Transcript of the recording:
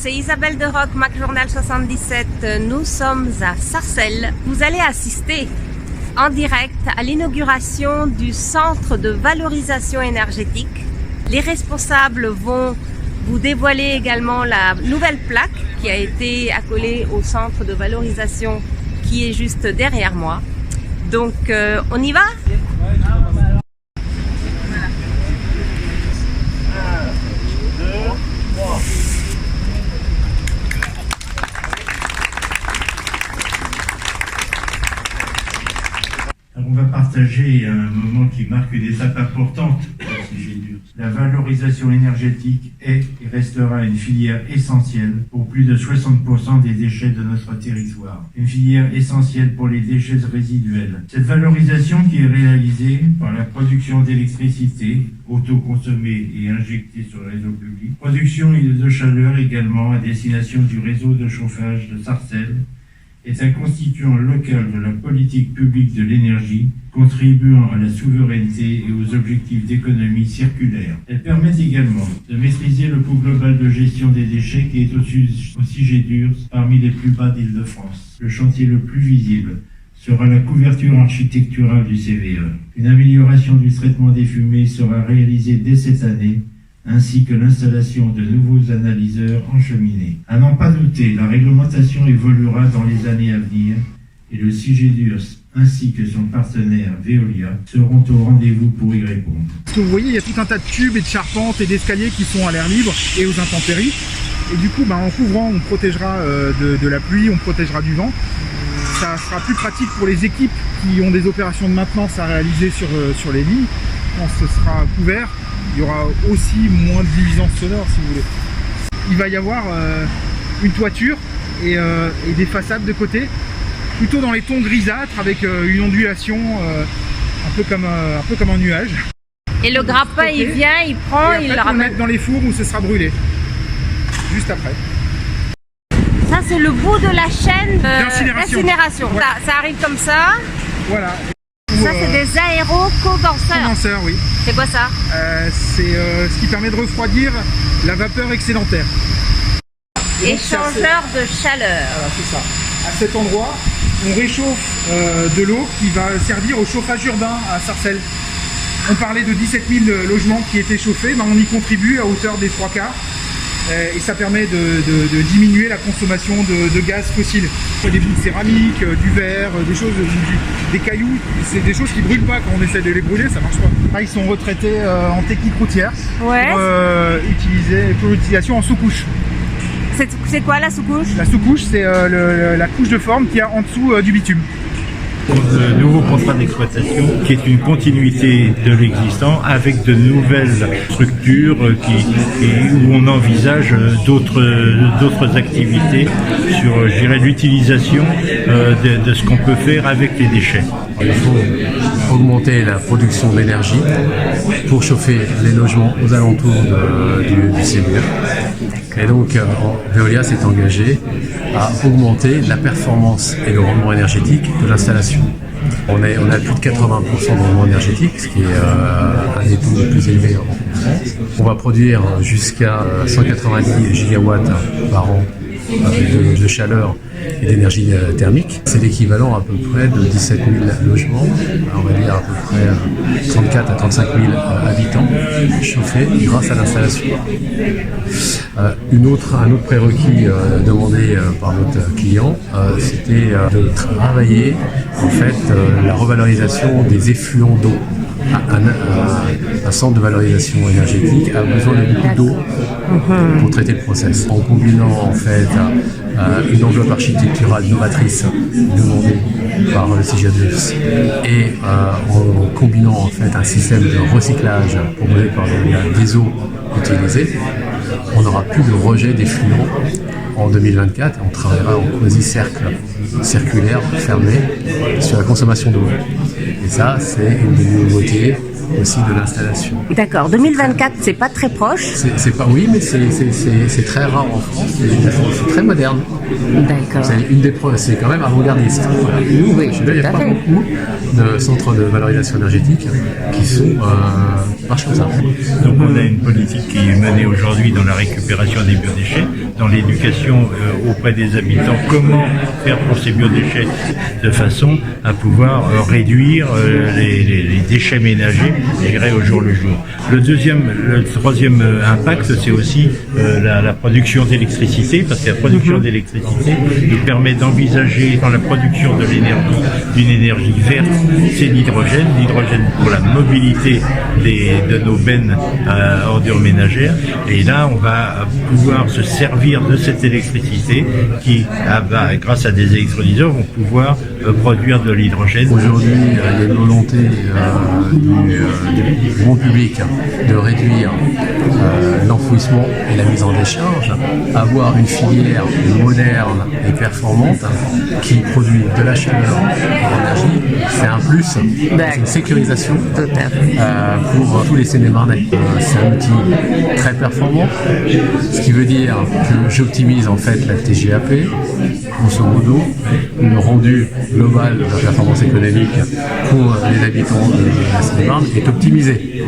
c'est Isabelle de Rock, Mac Journal 77. Nous sommes à Sarcelles. Vous allez assister en direct à l'inauguration du centre de valorisation énergétique. Les responsables vont vous dévoiler également la nouvelle plaque qui a été accolée au centre de valorisation qui est juste derrière moi. Donc on y va ? On va partager un moment qui marque une étape importante pour CIGEDURS. La valorisation énergétique est et restera une filière essentielle pour plus de 60% des déchets de notre territoire. Une filière essentielle pour les déchets résiduels. Cette valorisation qui est réalisée par la production d'électricité autoconsommée et injectée sur le réseau public. Production de chaleur également à destination du réseau de chauffage de Sarcelles est un constituant local de la politique publique de l'énergie, contribuant à la souveraineté et aux objectifs d'économie circulaire. Elle permet également de maîtriser le coût global de gestion des déchets qui est au CIGEDURS parmi les plus bas d'Île-de-France. Le chantier le plus visible sera la couverture architecturale du CVE. Une amélioration du traitement des fumées sera réalisée dès cette année, ainsi que l'installation de nouveaux analyseurs en cheminée. À n'en pas douter, la réglementation évoluera dans les années à venir et le CIGEDURS ainsi que son partenaire Veolia seront au rendez-vous pour y répondre. Ce que vous voyez, il y a tout un tas de tubes et de charpentes et d'escaliers qui sont à l'air libre et aux intempéries. Et du coup, en couvrant, on protégera de la pluie, on protégera du vent. Ça sera plus pratique pour les équipes qui ont des opérations de maintenance à réaliser sur les lignes. Quand ce sera couvert, il y aura aussi moins de nuisances sonores, si vous voulez. Il va y avoir une toiture et des façades de côté, plutôt dans les tons grisâtres, avec une ondulation un peu comme un nuage. Et le grappin, il vient, il prend, et il le on le ramène. met dans les fours où ce sera brûlé, juste après. Ça, c'est le bout de la chaîne d'incinération. Ouais. Ça arrive comme ça. Voilà. Ça, c'est des aérocondenseurs. Condenseurs, oui. C'est quoi ça? C'est ce qui permet de refroidir la vapeur excédentaire. Échangeur de chaleur. Voilà, c'est ça. À cet endroit, on réchauffe de l'eau qui va servir au chauffage urbain à Sarcelles. On parlait de 17 000 logements qui étaient chauffés, on y contribue à hauteur des 3/4. Et ça permet de diminuer la consommation de gaz fossiles. Des bouts de céramique, du verre, des choses, des cailloux, c'est des choses qui ne brûlent pas quand on essaie de les brûler, ça marche pas. Là, ils sont retraités en technique routière pour l'utilisation en sous-couche. C'est quoi la sous-couche? La sous-couche, c'est la couche de forme qu'il y a en dessous du bitume. Le nouveau contrat d'exploitation qui est une continuité de l'existant avec de nouvelles structures où on envisage d'autres activités sur, je dirais, l'utilisation de ce qu'on peut faire avec les déchets. Il faut augmenter la production d'énergie pour chauffer les logements aux alentours du CIGEDURS. Et donc Veolia s'est engagé à augmenter la performance et le rendement énergétique de l'installation. On a plus de 80% de rendement énergétique, ce qui est un des taux les plus élevés en France. On va produire jusqu'à 190 gigawatts par an de chaleur et d'énergie thermique. C'est l'équivalent à peu près de 17 000 logements, on va dire à peu près 34 à 35 000 habitants chauffés grâce à l'installation. Un autre prérequis demandé par notre client, c'était de travailler en fait la revalorisation des effluents d'eau. Un centre de valorisation énergétique a besoin de beaucoup d'eau pour traiter le process. En combinant en fait une enveloppe architecturale novatrice demandée par le CIGEDURS et en combinant en fait un système de recyclage proposé par des eaux utilisées, on n'aura plus de rejet d'effluents en 2024 et on travaillera en quasi-cercle circulaire fermé sur la consommation d'eau. Et ça, c'est une des nouveautés aussi de l'installation. D'accord, 2024, c'est pas très proche. C'est pas, oui, mais c'est très rare en France, c'est très moderne. D'accord. C'est quand même avant-gardiste. Voilà. Oui, il n'y a pas beaucoup de centres de valorisation énergétique qui marchent comme ça. Donc on a une politique qui est menée aujourd'hui dans la récupération des biodéchets, dans l'éducation auprès des habitants comment faire pour ces biodéchets de façon à pouvoir réduire les déchets ménagers, je dirais, au jour le jour. Le troisième impact, c'est aussi la production d'électricité, parce que la production d'électricité nous permet d'envisager dans la production de l'énergie, d'une énergie verte, c'est l'hydrogène pour la mobilité de nos bennes à ordures ménagères. Et là, on va pouvoir se servir de cette électricité qui, grâce à des électrolyseurs, vont pouvoir produire de l'hydrogène. Aujourd'hui, il y a une volonté du grand public de réduire l'enfouissement et la mise en décharge, avoir une filière moderne et performante qui produit de la chaleur en énergie, c'est un plus, c'est une sécurisation pour tous les Seine-et-Marnais. C'est un outil très performant, ce qui veut dire que j'optimise en fait la TGAP, grosso modo, le rendu global de la performance économique pour les habitants de la Seine-et-Marne est optimisé.